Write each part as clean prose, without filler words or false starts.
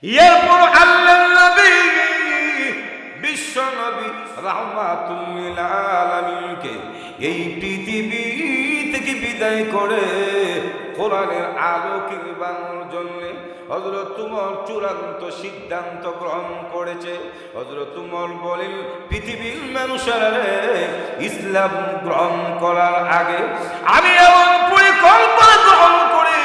এরপর আল্লাহর নবী বিশ্ব নবী রাহমাতুল লিল আলামিনকে এই পৃথিবী থেকে বিদায় করে কোরআনের আলোকে বানানোর জন্য হযরত উমর চূড়ান্ত সিদ্ধান্ত গ্রহণ করেছে। হযরত উমর বলেন, পৃথিবীর মানুষেরা ইসলাম গ্রহণ করার আগে আমি এমন পরিকল্পনা গ্রহণ করি,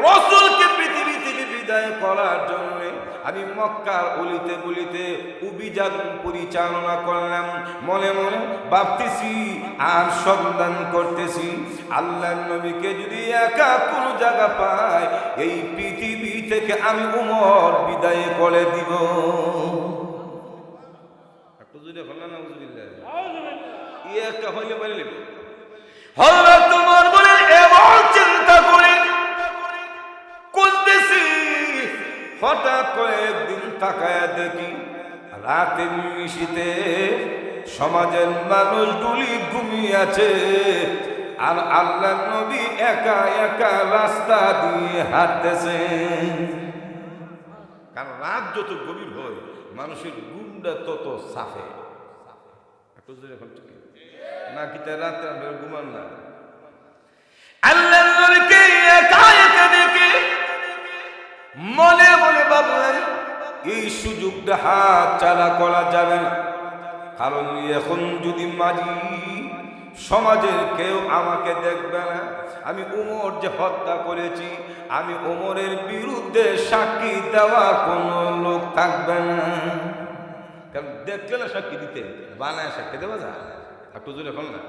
রাসূলকে পৃথিবী থেকে বিদায় করার জন্য আমি মক্কার অলিতে গলিতে অভিযান পরিচালনা করলাম। মনে মনে ভাবতেছি আর সন্ধান করতেছি আল্লাহর নবীকে যদি একা কোনো জায়গা পাই, এই পৃথিবী থেকে আমি উমর বিদায় করে দিব। একটু যদি বললেন নাউজুবিল্লাহ, একা হইলে বলে নেব। হযরত উমর বলেন, এমন চিন্তা করে করতেছি, হঠাৎ করে একদিন তাকায় দেখি রাতের নিশীথে সমাজের মানুষগুলি ঘুমিয়ে আছে, আর আল্লাহর নবী একা একা রাস্তা দিয়ে হাঁটতেছে। কারণ রাত যত গভীর হয় মানুষের ঘুমটা তত সাফে। না কি তাই রাত ঘুমান না? আল্লাহর নবীকে একা একা দেখে মনে মনে ভাবলেন, এই সুযোগটা হাত ছাড়া করা যাবে না। কারণ এখন যদি মাঝি সমাজের কেউ আমাকে দেখবে না, আমি উমর যে হত্যা করেছি, আমি উমরের বিরুদ্ধে সাক্ষী দেওয়া কোনো লোক থাকবে না। কারণ দেখলে না সাক্ষী দিতে, বানায় সাক্ষী দেওয়া যায় একটু জোরে এখন না।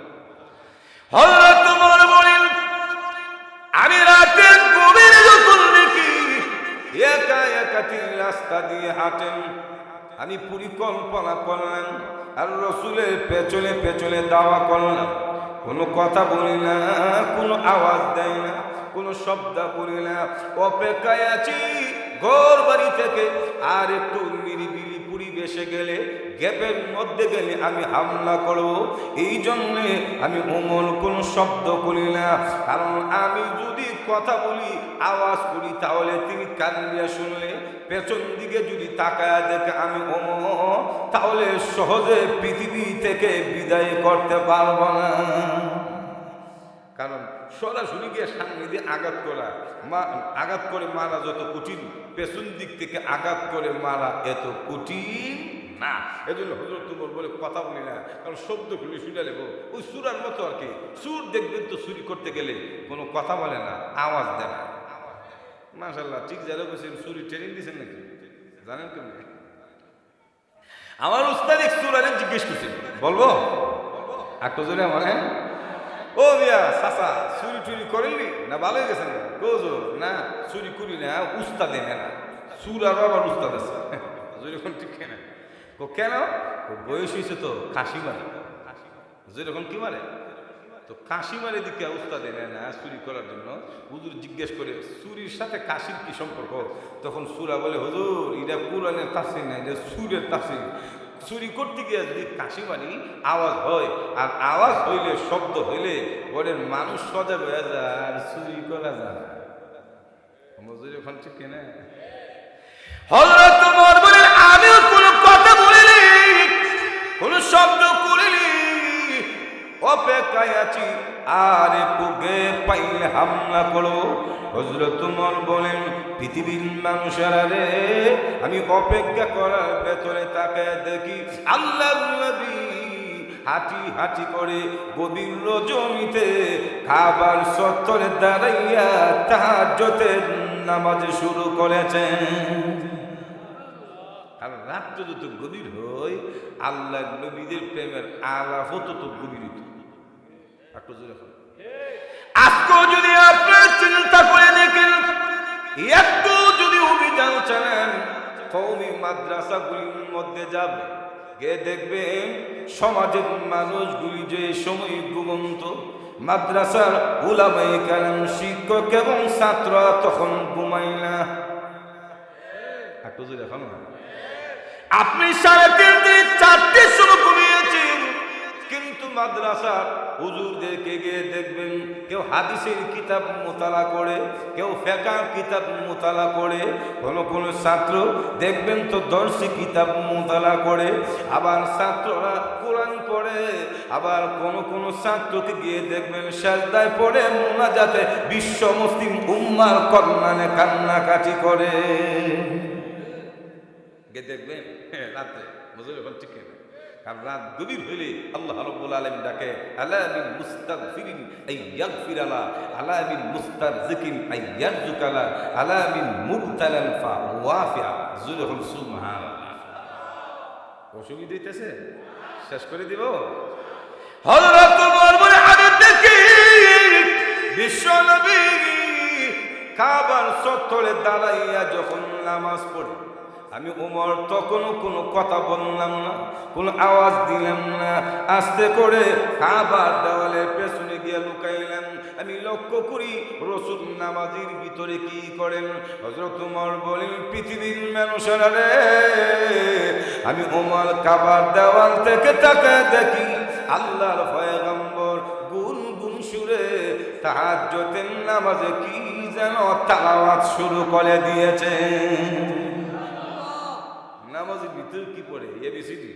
হযরত উমর বলেন, আমি রাতে গভীরে যখন দেখি একা একা তিনি রাস্তা দিয়ে হাঁটেন, আমি পরিকল্পনা করলাম আর রাসূলের পেছনে পেছনে দাওয়া করলাম। কোনো কথা বলি না, কোনো আওয়াজ দেয় না, কোনো শব্দ করি না, অপেক্ষায় আছি ঘর বাড়ি থেকে আর একটু নিরিবিলি পরিবেশে গেলে, গ্যাপের মধ্যে গেলে আমি হামলা করব। এই জন্যে আমি ওমর কোনো শব্দ করি না, কারণ আমি যদি কথা বলি আওয়াজ করি তাহলে তিনি কান দিয়ে শুনলে, পেছন দিকে যদি তাকায় দেখে আমি ওমর, তাহলে সহজে পৃথিবী থেকে বিদায় করতে পারব না। কারণ সরাসরি গিয়ে সামনে দিয়ে আঘাত করে মারা যত কঠিন, পেছন দিক থেকে আঘাত করে মারা এত কঠিন না। এজন্য হযরত উমর বলে কথা বলি না, কারণ শব্দ খুলে শুনে নেব। ওই সুরার মতো আর কি, সুর দেখবেন তো চুরি করতে গেলে কোনো কথা বলে না, আওয়াজ দেয় না। মাশাআল্লাহ, ঠিক যারা বলছেন চুরি ট্রেনিং দিয়েছেন নাকি জানেন কেমন? আমার উস্তাদ এক সুরারে জিজ্ঞেস করছেন, বলবো একটু জোরে মানে, ও মিয়া চাচা চুরি টুরি করেননি না, ভালো হয়ে গেছেন না? গোজো না, চুরি করি না, উস্তাদ এনে না, সুর আরো আবার উস্তাদ আছে। যেরকম ঠিক কেন কেন বয়স হয়েছে তো কাশি মারে, যেরকম কি মারে তো কাশি মারে দিকে উস্তাদ এনে না চুরি করার জন্য। হুজুর জিজ্ঞেস করে চুরির সাথে কাশির কি সম্পর্ক? তখন সুরা বলে, হুজুর এটা পুরাণের তাফসীর না, এটা সুরের তাফসীর। চুরি করতে গিয়ে যদি কাশি মারি আওয়াজ হয়, আর আওয়াজ হইলে শব্দ হইলে বলেন মানুষ সজা হয়ে যায় আর চুরি করা যায়। এখন ঠিক কেনা হযরত ওমর বলেন, আমিও কোনো কথা বলিনি, কোনো শব্দ করিনি, অপেক্ষায় আছি আর একটু গে পাইলে হামলা করো। হযরত ওমর বলেন, পৃথিবীর মানুষেরা রে, আমি অপেক্ষা করার ভেতরে তাকায় দেখি আল্লাহর নবী হাঁটি হাঁটি করে গভীর রজনীতে খাবার চত্বরে দাঁড়াইয়া তাহাজ্জুদের নামাজ শুরু করেছেন। আর রাত্রে যত গভীর হয় আল্লাহর নবীদের প্রেমের আলাপ তত গভীর হতো। আজকেও যদি আপনার চিন্তা করে দেখেন, একটু যদি অভিযান চালান কওমি মাদ্রাসাগুলির মধ্যে যাবে, গিয়ে দেখবেন সমাজের মানুষগুলি যে সময় ঘুমন্ত, মাদ্রাসার উলামায়ে কেরাম শিক্ষক এবং ছাত্ররা তখন ঘুমায় না। একটু যদি এখন আপনি 3:30 থেকে 4টের সময় ঘুমিয়েছেন, কিন্তু কিন্তু মাদ্রাসার হুজুরদেরকে গিয়ে দেখবেন কেউ হাদিসের কিতাব মোতালা করে, কেউ ফিকহ কিতাব মোতালা করে, কোনো ছাত্র দেখবেন তো দর্শী কিতাব মোতালা করে, আবার ছাত্ররা কোরআন পড়ে, আবার কোনো ছাত্রকে গিয়ে দেখবেন সাজদায় পড়ে মুনাজাতে বিশ্ব মুসলিম উম্মার কল্যাণে কান্নাকাটি করে। গিয়ে দেখবেন রাতে বুঝলে এখন ঠিক না, কারণ রাত গভীর হইলে আল্লাহ রাব্বুল আলামিন ডাকে আলা মিন মুস্তাগফিরিন আই ইয়াগফিরালা, আলা মিন মুস্তারজিকিন আই ইয়ারযুকালা, আলা মিন মুবতালান ফাওয়াফিয়া। যুলহুল সুবহানাল্লাহ। অসুবিধা হইতেছে? শেষ করে দিব। হযরত ওমর বলে হাদিস দেখি বিশ্ব নবী কাবার চত্বরে দাঁড়াইয়া যখন নামাজ পড়ে, আমি ওমর তখন কোনো কথা বললাম না, কোনো আওয়াজ দিলাম না, আস্তে করে কাবার দেওয়ালের পেছনে গিয়ে লুকাইলাম। আমি লক্ষ্য করি রাসূল নামাজের ভিতরে কি করেন। হযরত ওমর বলেন, পৃথিবীর মানুষেরা রে, আমি ওমর কাবার দেওয়াল থেকে তাকায় দেখি আল্লাহর পয়গম্বর গুনগুন সুরে তাহাজ্জুদের নামাজে কি যেন তেলাওয়াত শুরু করে দিয়েছে। নামাজের ভিতরে কি পড়ে? এবিসিডি।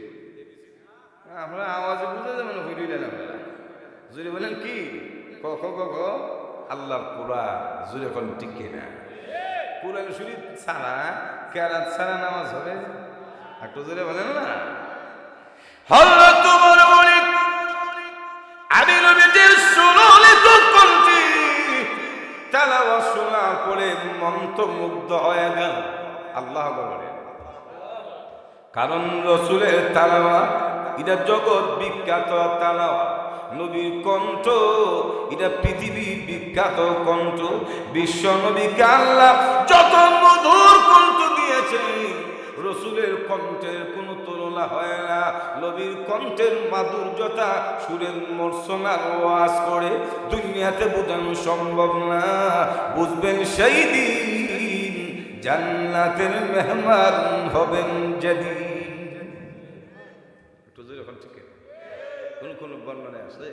আমরা আওয়াজে বুঝে যাবেন হইলেন আপনারা জুড়ে বলেন কি ক খ ক খ আল্লাহর কোরআন জুড়ে কোন ঠিক না। কোরআন শরীফ ছাড়া কেরাত ছাড়া নামাজ হবে? একটু জুড়ে বলেন না। হযরত ওমর বলেন, আমি নবীজির সুননে তো কোনটি তেলাওয়াত শোনার পরে মন্ত্রমুগ্ধ হয়ে গেল। আল্লাহ বলেন, কারণ রাসূলের তেলাওয়াত এটা জগৎ বিখ্যাত তেলাওয়াত, নবীর কণ্ঠ এটা পৃথিবী বিখ্যাত কণ্ঠ। বিশ্ব নবীকে আল্লাহ যত মধুর কণ্ঠ দিয়েছে, রাসূলের কণ্ঠের কোনো তুলনা হয় না। নবীর কণ্ঠের মাধুর্যতা সুরের মর্সনার ওয়াজ করে দুনিয়াতে বোঝানো সম্ভব না। বুঝবেন সেই দিন জান্নাতের মেহমান হবেন যেদিন। একটু জোরে এখন ঠিক কোন বর্ণনায় আছে